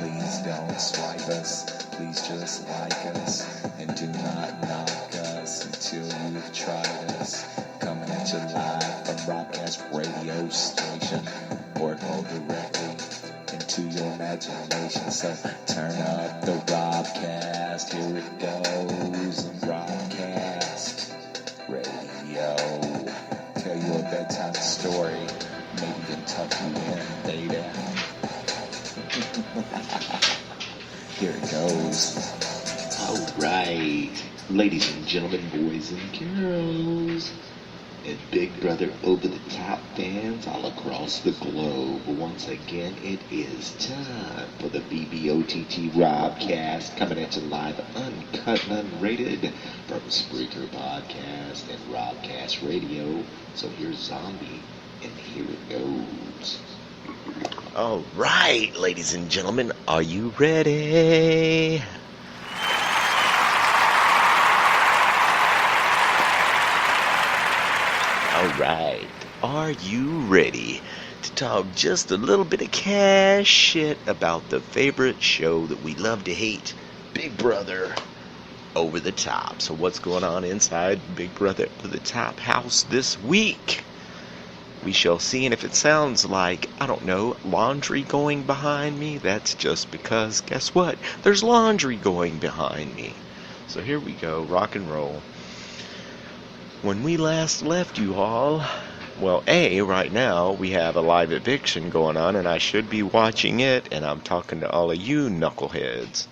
Please don't swipe us, please just like us, and do not knock us until you've tried us. Coming at you live from Robcast radio station, portal directly into your imagination. So turn up the Robcast, here it goes, Robcast radio. Tell you a bedtime story, maybe even tuck you in, baby. Here it goes. Alright, ladies and gentlemen, boys and girls, and Big Brother Overthetop fans all across the globe, once again it is time for the BBOTT Robcast, coming at you live, uncut and unrated, from Spreaker Podcast and Robcast Radio. So here's Zombie, and here it goes. All right, ladies and gentlemen, are you ready? All right, are you ready to talk just a little bit of cash shit about the favorite show that we love to hate, Big Brother Overthetop? So what's going on inside Big Brother Overthetop house this week? We shall see, and if it sounds like, I don't know, laundry going behind me, that's just because, guess what? There's laundry going behind me. So here we go, rock and roll. When we last left you all, well, right now we have a live eviction going on, and I should be watching it, and I'm talking to all of you knuckleheads.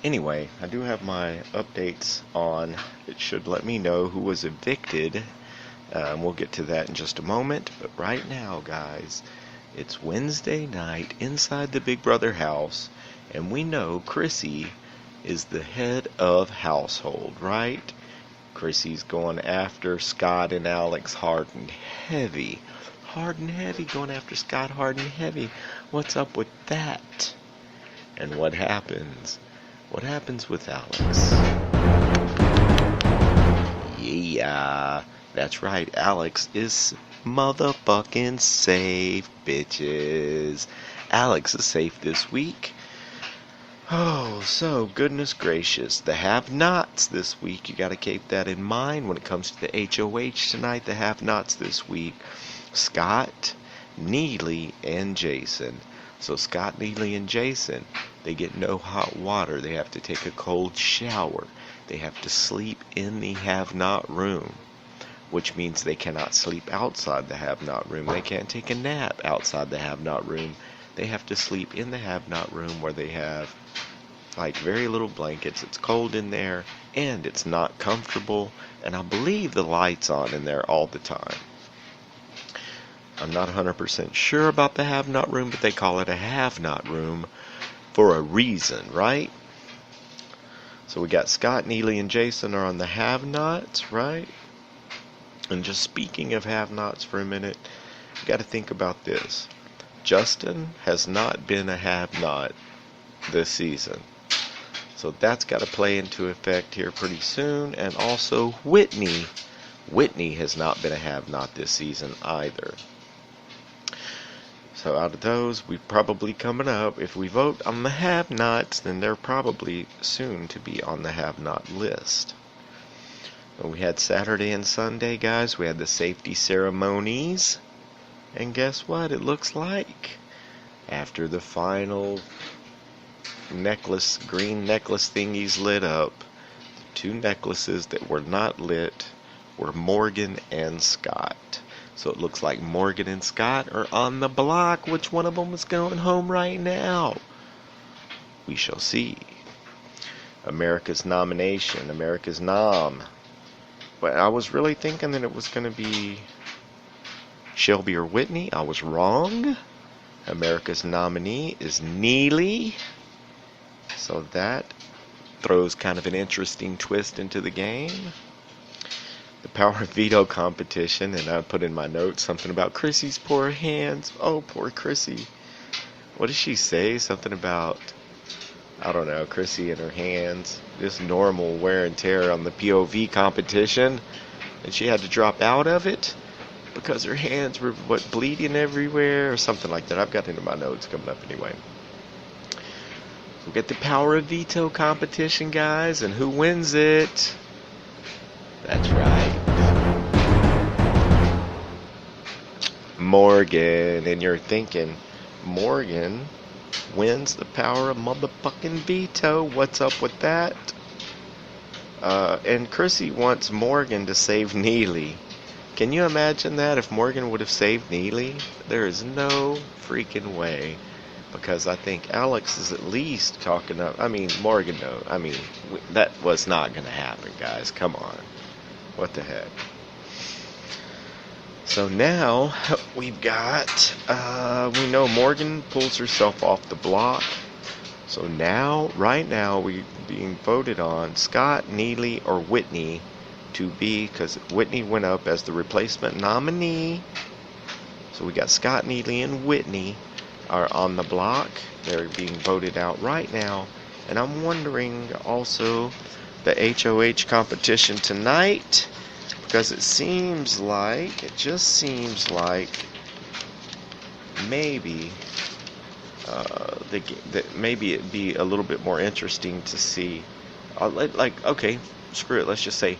Anyway, I do have my updates on. It should let me know who was evicted. We'll get to that in just a moment, but right now, guys, it's Wednesday night inside the Big Brother house, and we know Kryssy is the head of household, right? Kryssy's going after Scott and Alex hard and heavy. Hard and heavy, going after Scott hard and heavy. What's up with that? And what happens? What happens with Alex? Yeah. That's right, Alex is motherfucking safe, bitches. Alex is safe this week. Oh, so goodness gracious. The have-nots this week, you gotta keep that in mind when it comes to the HOH tonight. The have-nots this week, Scott, Neely, and Jason. So Scott, Neely, and Jason, they get no hot water. They have to take a cold shower. They have to sleep in the have-not room, which means they cannot sleep outside the have-not room. They can't take a nap outside the have-not room. They have to sleep in the have-not room where they have, like, very little blankets. It's cold in there, and it's not comfortable, and I believe the light's on in there all the time. I'm not 100% sure about the have-not room, but they call it a have-not room for a reason, right? So we got Scott, Neely, and Jason are on the have-nots, right? And just speaking of have-nots for a minute, you got to think about this. Justin has not been a have-not this season. So that's got to play into effect here pretty soon. And also Whitney. Whitney has not been a have-not this season either. So out of those, we probably coming up, if we vote on the have-nots, then they're probably soon to be on the have-not list. We had Saturday and Sunday, guys. We had the safety ceremonies. And guess what? It looks like after the final necklace, green necklace thingies lit up, the two necklaces that were not lit were Morgan and Scott. So it looks like Morgan and Scott are on the block. Which one of them is going home right now? We shall see. America's nomination. America's nom. But I was really thinking that it was going to be Shelby or Whitney. I was wrong. America's nominee is Neely. So that throws kind of an interesting twist into the game. The power veto competition, and I put in my notes something about Kryssy's poor hands. Oh, poor Kryssy. What does she say? Something about, I don't know, Kryssy and her hands. Just normal wear and tear on the POV competition. And she had to drop out of it because her hands were, bleeding everywhere or something like that. I've got into my notes coming up anyway. We get the power of veto competition, guys, and who wins it? That's right, Morgan. And you're thinking, Morgan wins the power of motherfucking veto. What's up with that? And Kryssy wants Morgan to save Neely. Can you imagine that if Morgan would have saved Neely? There is no freaking way. Because I think Alex is at least talking up. I mean, Morgan, no. I mean, that was not going to happen, guys. Come on. What the heck? So now we've got, we know Morgan pulls herself off the block. So now, right now, we're being voted on Scott, Neely, or Whitney to be, because Whitney went up as the replacement nominee. So we got Scott, Neely, and Whitney are on the block. They're being voted out right now. And I'm wondering also the HOH competition tonight, because it just seems like maybe maybe it'd be a little bit more interesting to see. Okay, screw it. Let's just say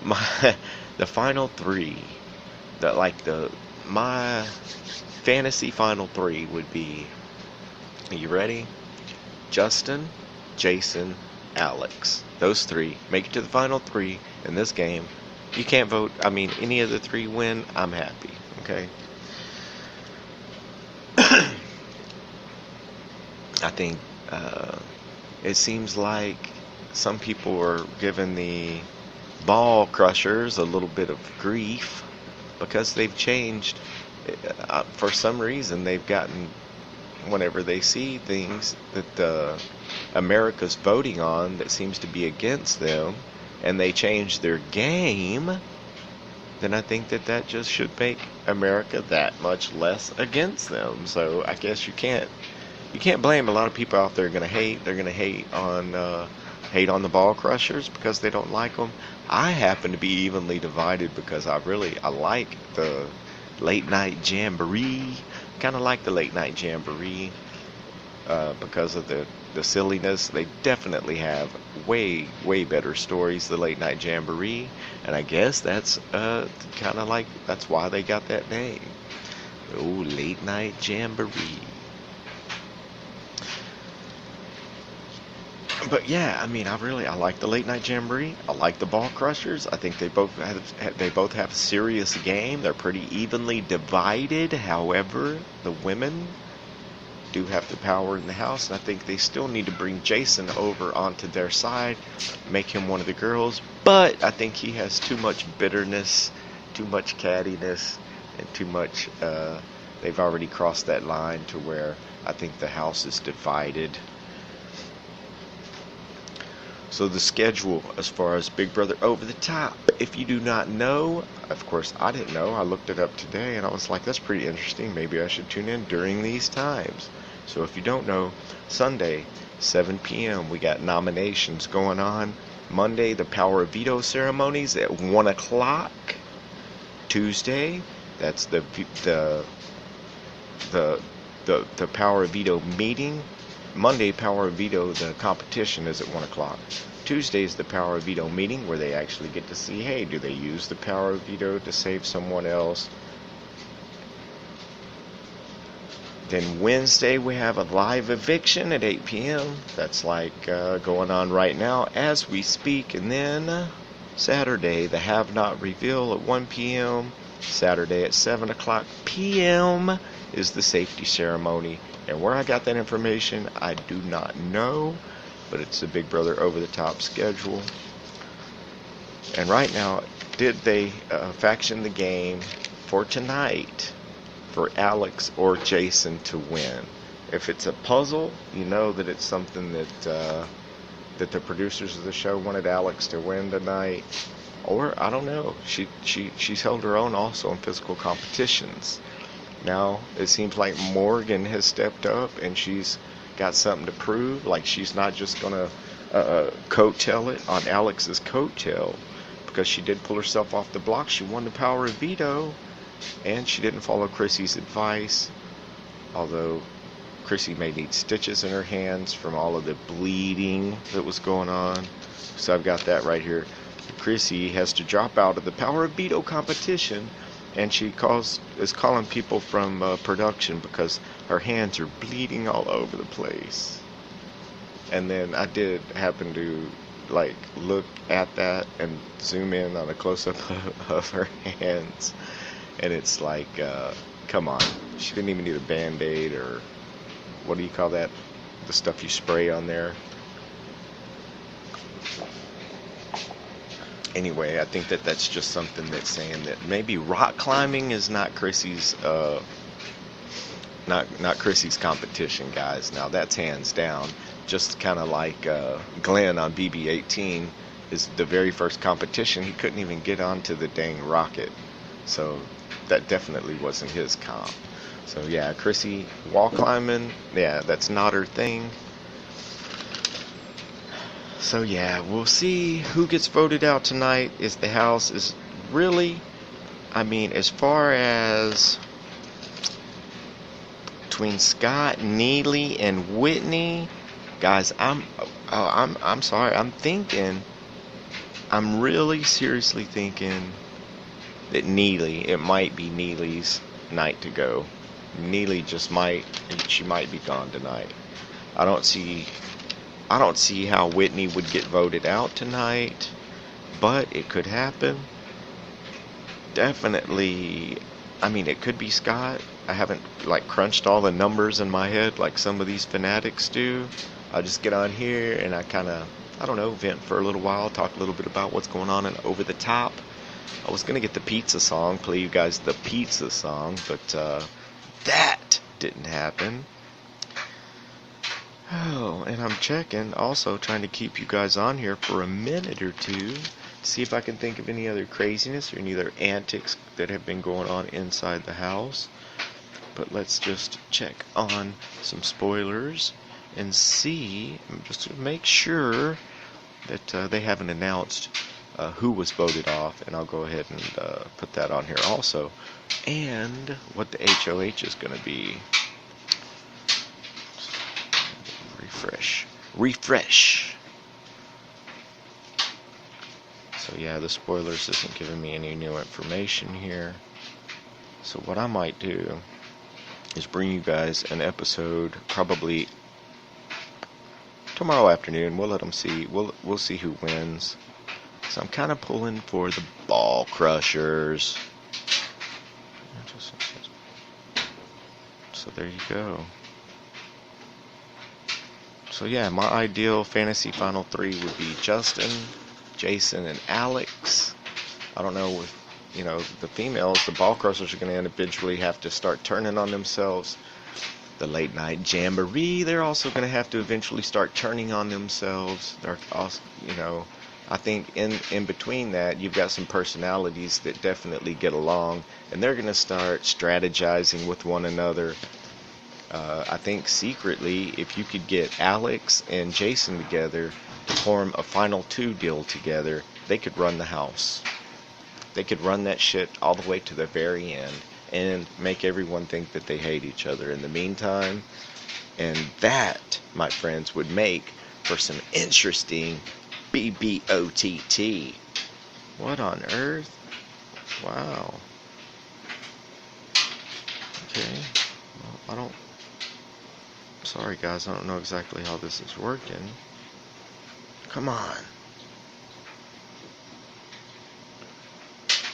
the final three. My fantasy final three would be. Are you ready? Justin, Jason, Alex. Those three make it to the final three in this game. You can't vote. I mean, any of the three win, I'm happy. Okay. I think it seems like some people are giving the ball crushers a little bit of grief because they've changed. For some reason, they've gotten, whenever they see things that America's voting on that seems to be against them, and they change their game, then I think that just should make America that much less against them. So I guess you can't blame a lot of people out there going to hate. They're going to hate on the ball crushers because they don't like them. I happen to be evenly divided because I like the late night jamboree. Kind of like the late night jamboree because of the silliness. They definitely have way better stories, the late night jamboree, and I guess that's kind of like that's why they got that name. Oh, late night jamboree. But yeah, I mean, I like the late night jamboree. I like the ball crushers. I think they both have a serious game. They're pretty evenly divided. However, the women do have the power in the house, and I think they still need to bring Jason over onto their side, make him one of the girls. But I think he has too much bitterness, too much cattiness, and too much. They've already crossed that line to where I think the house is divided. So the schedule as far as Big Brother Overthetop, if you do not know, of course I didn't know, I looked it up today and I was like, that's pretty interesting, maybe I should tune in during these times. So if you don't know, Sunday, 7 p.m., we got nominations going on. Monday, the Power of Veto ceremonies at 1 o'clock. Tuesday, that's the Power of Veto meeting. Monday, Power of Veto, the competition is at 1 o'clock. Tuesday is the Power of Veto meeting where they actually get to see, hey, do they use the Power of Veto to save someone else? Then Wednesday, we have a live eviction at 8 p.m. That's like going on right now as we speak. And then Saturday, the Have Not reveal at 1 p.m. Saturday at 7 o'clock p.m. is the safety ceremony. And where I got that information, I do not know, but it's the Big Brother Overthetop schedule. And right now, did they faction the game for tonight for Alex or Jason to win? If it's a puzzle, you know that it's something that the producers of the show wanted Alex to win tonight. Or, I don't know, she's held her own also in physical competitions. Now, it seems like Morgan has stepped up and she's got something to prove. Like, she's not just going to coattail it on Alex's coattail, because she did pull herself off the block. She won the Power of Veto, and she didn't follow Kryssy's advice. Although, Kryssy may need stitches in her hands from all of the bleeding that was going on. So I've got that right here. Kryssy has to drop out of the Power of Beto competition, and she is calling people from production because her hands are bleeding all over the place. And then I did happen to like look at that and zoom in on a close-up of her hands, and it's like, come on, she didn't even need a band-aid, or what do you call that, the stuff you spray on there. Anyway, I think that that's just something that's saying that maybe rock climbing is not Kryssy's not Kryssy's competition, guys. Now that's hands down. Just kind of like Glenn on BB-18 is the very first competition. He couldn't even get onto the dang rocket, so that definitely wasn't his comp. So yeah, Kryssy, wall climbing, yeah, that's not her thing. So yeah, we'll see who gets voted out tonight. Is the house is really, I mean, as far as between Scott, Neely, and Whitney, guys, I'm sorry, I'm really seriously thinking that Neely, it might be Neely's night to go. Neely she might be gone tonight. I don't see how Whitney would get voted out tonight, but it could happen. Definitely, I mean, it could be Scott. I haven't like crunched all the numbers in my head like some of these fanatics do. I just get on here and I kind of, I don't know, vent for a little while, talk a little bit about what's going on in Over the Top. I was going to get the pizza song, play you guys the pizza song, but that didn't happen. Oh, and I'm checking, also trying to keep you guys on here for a minute or two, see if I can think of any other craziness or any other antics that have been going on inside the house. But let's just check on some spoilers and see, just to make sure that they haven't announced who was voted off, and I'll go ahead and put that on here also, and what the HOH is going to be. Refresh. So yeah, the spoilers isn't giving me any new information here. So what I might do is bring you guys an episode probably tomorrow afternoon. We'll let them see. We'll see who wins. So I'm kind of pulling for the Ball Crushers. So there you go. So yeah, my ideal fantasy final three would be Justin, Jason, and Alex. I don't know if, the females, the Ball Crushers, are going to individually have to start turning on themselves. The Late Night Jamboree, they're also going to have to eventually start turning on themselves. They're also, I think in between that, you've got some personalities that definitely get along, and they're going to start strategizing with one another. I think secretly, if you could get Alex and Jason together to form a final two deal together, they could run the house. They could run that shit all the way to the very end and make everyone think that they hate each other in the meantime. And that, my friends, would make for some interesting BBOTT. What on earth? Wow. Okay. Well, sorry guys, I don't know exactly how this is working. Come on.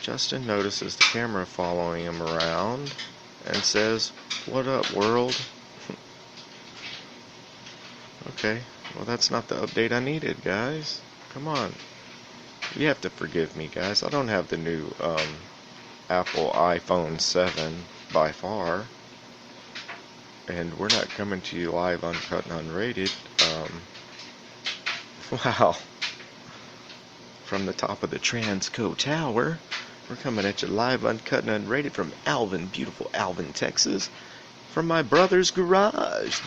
Justin notices the camera following him around and says, "What up, world?" Okay, well that's not the update I needed, guys. Come on. You have to forgive me, guys. I don't have the new Apple iPhone 7 by far. And we're not coming to you live, uncut, and unrated. Wow. From the top of the Transco Tower, we're coming at you live, uncut, and unrated from beautiful Alvin, Texas, from my brother's garage.